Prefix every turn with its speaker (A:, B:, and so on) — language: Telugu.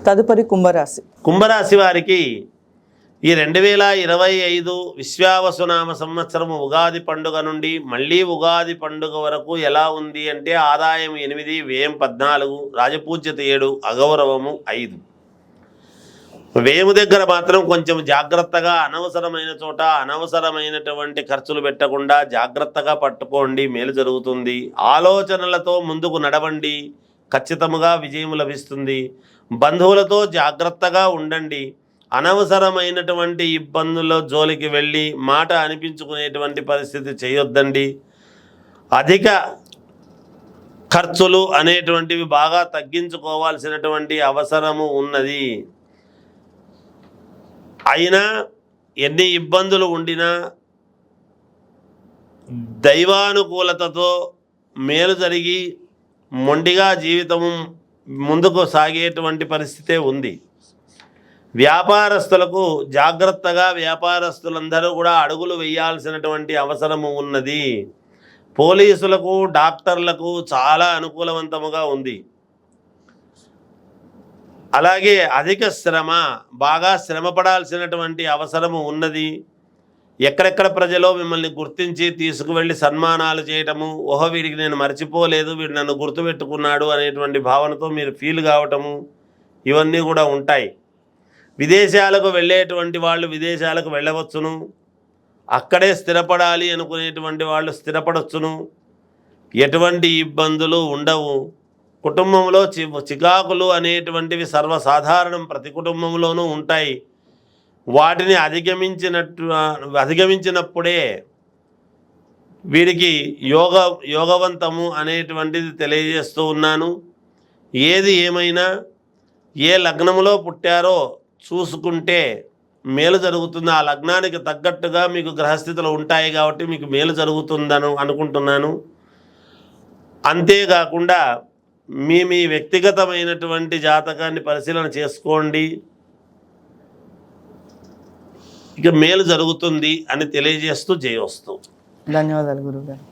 A: తదుపరి కుంభరాశి.
B: కుంభరాశి వారికి ఈ 2025 విశ్వావసునామ సంవత్సరము ఉగాది పండుగ నుండి మళ్ళీ ఉగాది పండుగ వరకు ఎలా ఉంది అంటే ఆదాయం 8, వ్యయం 14, రాజపూజ్యత 7, అగౌరవము 5. వ్యయము దగ్గర మాత్రం కొంచెం జాగ్రత్తగా, అనవసరమైన చోట అనవసరమైనటువంటి ఖర్చులు పెట్టకుండా జాగ్రత్తగా పట్టుకోండి, మేలు జరుగుతుంది. ఆలోచనలతో ముందుకు నడవండి, ఖచ్చితంగా విజయం లభిస్తుంది. బంధువులతో జాగ్రత్తగా ఉండండి. అనవసరమైనటువంటి ఇబ్బందుల్లో జోలికి వెళ్ళి మాట అనిపించుకునేటువంటి పరిస్థితి చేయొద్దండి. అధిక ఖర్చులు అనేటువంటివి బాగా తగ్గించుకోవాల్సినటువంటి అవసరము ఉన్నది. అయినా ఎన్ని ఇబ్బందులు ఉండినా దైవానుకూలతతో మేలు జరిగి మొండిగా జీవితం ముందుకు సాగేటువంటి పరిస్థితే ఉంది. వ్యాపారస్తులకు జాగ్రత్తగా వ్యాపారస్తులందరూ కూడా అడుగులు వేయాల్సినటువంటి అవసరము ఉన్నది. పోలీసులకు, డాక్టర్లకు చాలా అనుకూలవంతముగా ఉంది. అలాగే అధిక శ్రమ, బాగా శ్రమ పడాల్సినటువంటి అవసరము ఉన్నది. ఎక్కడెక్కడ ప్రజలో మిమ్మల్ని గుర్తించి తీసుకువెళ్ళి సన్మానాలు చేయటము, ఓహో వీడికి నేను మర్చిపోలేదు, వీడు నన్ను గుర్తుపెట్టుకున్నాడు అనేటువంటి భావనతో మీరు ఫీల్ కావటము, ఇవన్నీ కూడా ఉంటాయి. విదేశాలకు వెళ్ళేటువంటి వాళ్ళు విదేశాలకు వెళ్ళవచ్చును. అక్కడే స్థిరపడాలి అనుకునేటువంటి వాళ్ళు స్థిరపడవచ్చును. ఎటువంటి ఇబ్బందులు ఉండవు. కుటుంబంలో చికాకులు అనేటువంటివి సర్వసాధారణం, ప్రతి కుటుంబంలోనూ ఉంటాయి. వాటిని అధిగమించినప్పుడే వీరికి యోగవంతము అనేటువంటిది తెలియజేస్తూ ఉన్నాను. ఏది ఏమైనా ఏ లగ్నములో పుట్టారో చూసుకుంటే మేలు జరుగుతుంది. ఆ లగ్నానికి తగ్గట్టుగా మీకు గ్రహస్థితులు ఉంటాయి కాబట్టి మీకు మేలు జరుగుతుందని అనుకుంటున్నాను. అంతేకాకుండా మీ వ్యక్తిగతమైనటువంటి జాతకాన్ని పరిశీలన చేసుకోండి, ఇక మేలు జరుగుతుంది అని తెలియజేస్తూ జయోస్తు.
A: ధన్యవాదాలు గురువుగారు.